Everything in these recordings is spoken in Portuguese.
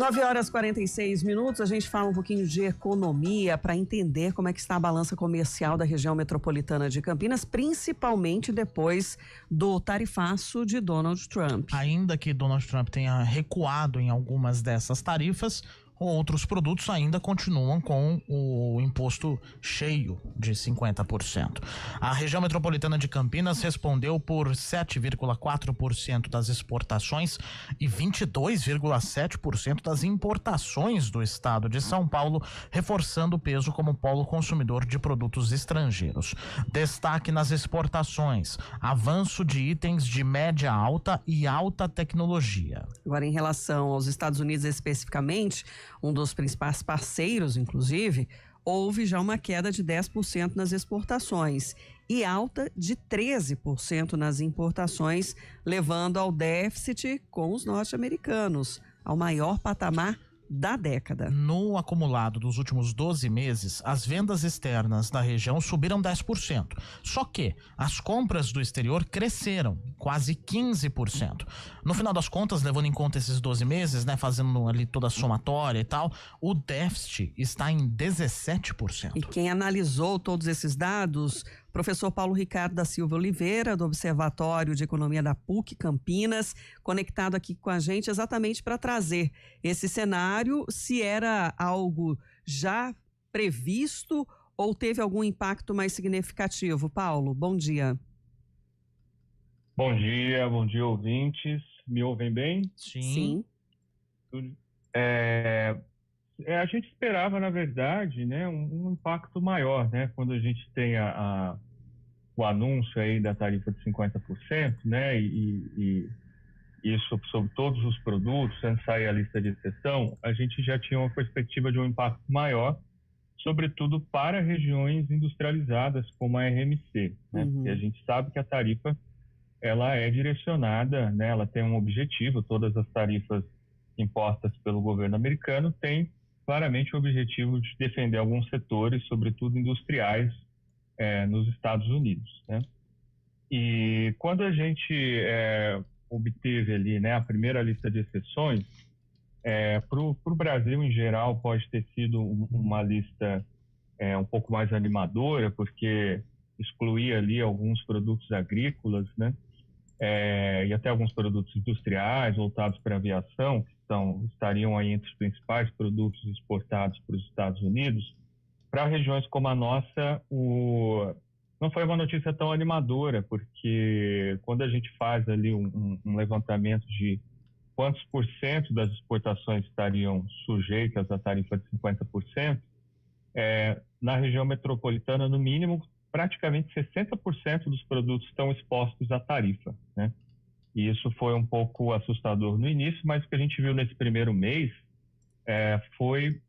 9h46, a gente fala um pouquinho de economia para entender como é que está a balança comercial da região metropolitana de Campinas, principalmente depois do tarifaço de Donald Trump. Ainda que Donald Trump tenha recuado em algumas dessas tarifas, outros produtos ainda continuam com o imposto cheio de 50%. A região metropolitana de Campinas respondeu por 7,4% das exportações e 22,7% das importações do estado de São Paulo, reforçando o peso como polo consumidor de produtos estrangeiros. Destaque nas exportações, avanço de itens de média alta e alta tecnologia. Agora, em relação aos Estados Unidos especificamente, um dos principais parceiros, inclusive, houve já uma queda de 10% nas exportações e alta de 13% nas importações, levando ao déficit com os norte-americanos, ao maior patamar da década. No acumulado dos últimos 12 meses, as vendas externas da região subiram 10%. Só que as compras do exterior cresceram quase 15%. No final das contas, levando em conta esses 12 meses, né, fazendo ali toda a somatória e tal, o déficit está em 17%. E quem analisou todos esses dados, professor Paulo Ricardo da Silva Oliveira, do Observatório de Economia da PUC Campinas, conectado aqui com a gente exatamente para trazer esse cenário, se era algo já previsto ou teve algum impacto mais significativo. Paulo, bom dia. Bom dia, ouvintes. Me ouvem bem? Sim. A gente esperava, na verdade, né, um impacto maior, né, quando a gente tem o anúncio aí da tarifa de 50%, né, e isso sobre todos os produtos, antes de sair a lista de exceção, a gente já tinha uma perspectiva de um impacto maior, sobretudo para regiões industrializadas como a RMC, né, e a gente sabe que a tarifa, ela é direcionada, né, ela tem um objetivo, todas as tarifas impostas pelo governo americano têm claramente o objetivo de defender alguns setores, sobretudo industriais, nos Estados Unidos, né? E quando a gente obteve ali, né, a primeira lista de exceções, para o Brasil em geral pode ter sido uma lista um pouco mais animadora, porque excluía ali alguns produtos agrícolas, né? E até alguns produtos industriais voltados para a aviação, que estariam aí entre os principais produtos exportados para os Estados Unidos. Para regiões como a nossa, não foi uma notícia tão animadora, porque quando a gente faz ali um levantamento de quantos por cento das exportações estariam sujeitas à tarifa de 50%, na região metropolitana, no mínimo, praticamente 60% dos produtos estão expostos à tarifa, né? E isso foi um pouco assustador no início, mas o que a gente viu nesse primeiro mês foi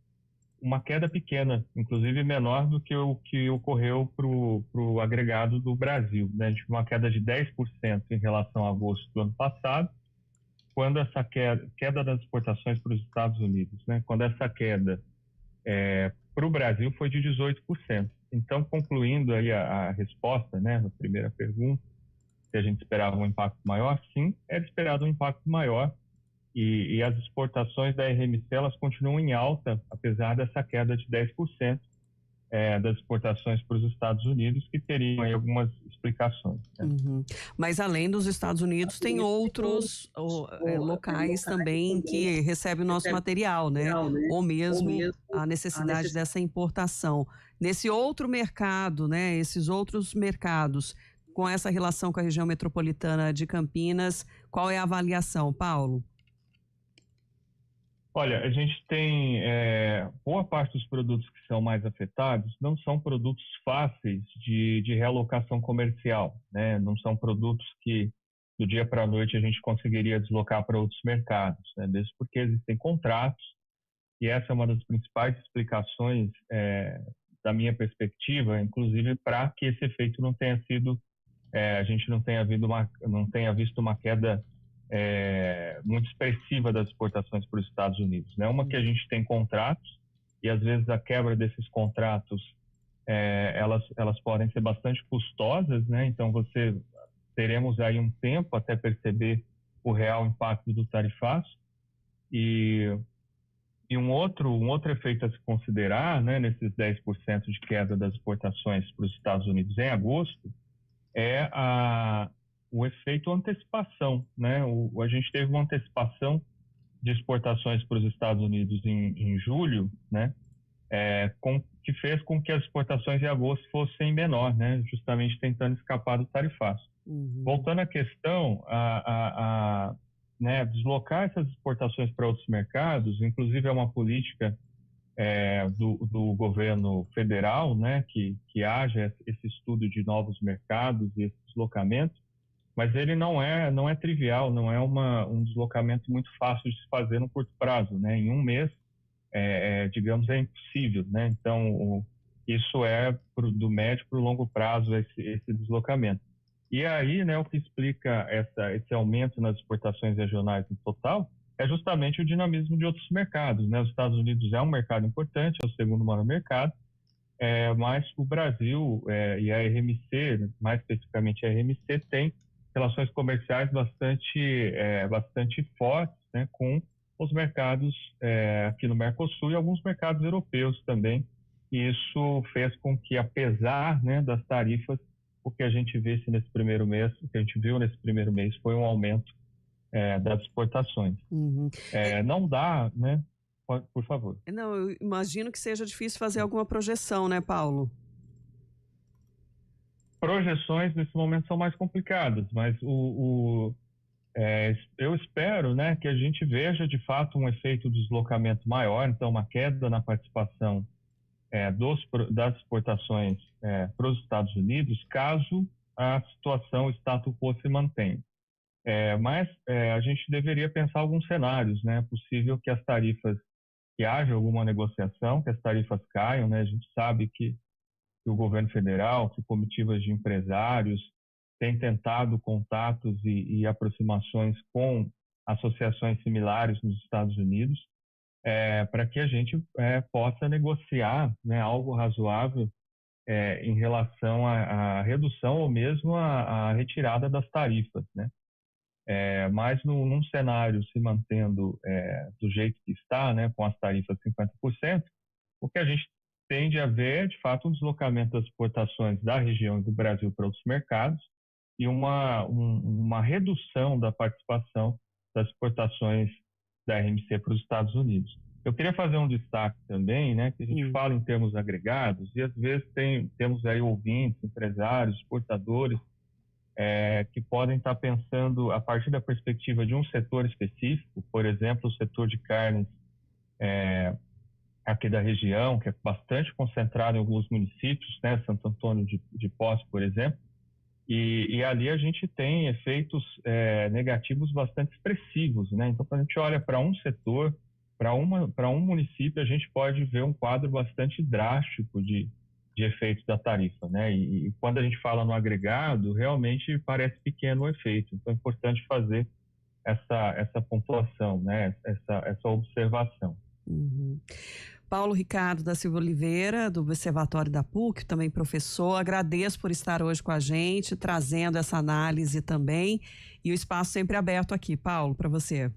uma queda pequena, inclusive menor do que o que ocorreu para o agregado do Brasil, né? A gente viu uma queda de 10% em relação a agosto do ano passado, quando essa queda das exportações para os Estados Unidos, né? Quando essa queda para o Brasil foi de 18%. Então, concluindo aí a resposta, né, na primeira pergunta, se a gente esperava um impacto maior, sim, era esperado um impacto maior e as exportações da RMC, elas continuam em alta, apesar dessa queda de 10% das exportações para os Estados Unidos, que teriam aí algumas explicações, né? Mas além dos Estados Unidos, tem outros locais também que recebem o nosso material, né? Ou mesmo a necessidade dessa importação. Nesse outro mercado, né? Esses outros mercados, com essa relação com a região metropolitana de Campinas, qual é a avaliação, Paulo? Olha, a gente tem boa parte dos produtos que são mais afetados não são produtos fáceis de realocação comercial, né? Não são produtos que do dia para a noite a gente conseguiria deslocar para outros mercados, né? Mesmo porque existem contratos, e essa é uma das principais explicações da minha perspectiva, inclusive para que esse efeito não tenha sido, a gente não tenha visto uma queda muito expressiva das exportações para os Estados Unidos, né? Uma que a gente tem contratos e às vezes a quebra desses contratos elas podem ser bastante custosas, né? Então teremos aí um tempo até perceber o real impacto do tarifaço e E um outro efeito a se considerar, né, nesses 10% de queda das exportações para os Estados Unidos em agosto, é o efeito antecipação, né? A gente teve uma antecipação de exportações para os Estados Unidos em julho, né? Que fez com que as exportações em agosto fossem menor, né? Justamente tentando escapar do tarifaço. Voltando à questão, né, deslocar essas exportações para outros mercados, inclusive é uma política do governo federal, né, que haja esse estudo de novos mercados e esse deslocamento, mas ele não é trivial, não é um deslocamento muito fácil de se fazer no curto prazo, né? Em um mês, digamos, é impossível, né? Então, isso é do médio para o longo prazo, esse deslocamento. E aí, né, o que explica esse aumento nas exportações regionais no total é justamente o dinamismo de outros mercados, né? Os Estados Unidos é um mercado importante, é o segundo maior mercado, mas o Brasil e a RMC, mais especificamente a RMC, tem relações comerciais bastante fortes, né, com os mercados aqui no Mercosul e alguns mercados europeus também. E isso fez com que, apesar, né, das tarifas, o que a gente viu nesse primeiro mês foi um aumento das exportações. Não dá, né? Por favor. Não, eu imagino que seja difícil fazer alguma projeção, né, Paulo? Projeções nesse momento são mais complicadas, mas eu espero, né, que a gente veja de fato um efeito de deslocamento maior, então uma queda na participação das exportações para os Estados Unidos, caso a situação, o status quo se mantenha. Mas a gente deveria pensar alguns cenários, né? É possível que que haja alguma negociação, que as tarifas caiam, né? A gente sabe que o governo federal, que comitivas de empresários têm tentado contatos e aproximações com associações similares nos Estados Unidos, para que a gente possa negociar, né, algo razoável em relação à redução ou mesmo à retirada das tarifas, né? Mas num cenário se mantendo do jeito que está, né, com as tarifas 50%, o que a gente tende a ver, de fato, um deslocamento das exportações da região e do Brasil para outros mercados e uma redução da participação das exportações da RMC para os Estados Unidos. Eu queria fazer um destaque também, né, que a gente fala em termos agregados e às vezes temos aí ouvintes, empresários, exportadores que podem estar pensando a partir da perspectiva de um setor específico, por exemplo, o setor de carnes aqui da região, que é bastante concentrado em alguns municípios, né, Santo Antônio de Posse, por exemplo, e ali a gente tem efeitos negativos bastante expressivos, né? Então, quando a gente olha para um setor, para um município, a gente pode ver um quadro bastante drástico de efeitos da tarifa, né? E quando a gente fala no agregado, realmente parece pequeno o efeito. Então, é importante fazer essa pontuação, né? Essa observação. Paulo Ricardo da Silva Oliveira, do Observatório da PUC, também professor, agradeço por estar hoje com a gente, trazendo essa análise também, e o espaço sempre aberto aqui. Paulo, para você.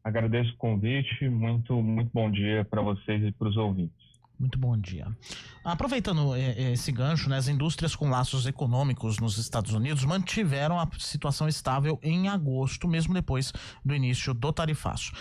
Agradeço o convite, muito bom dia para vocês e para os ouvintes. Muito bom dia. Aproveitando esse gancho, né, as indústrias com laços econômicos nos Estados Unidos mantiveram a situação estável em agosto, mesmo depois do início do tarifaço.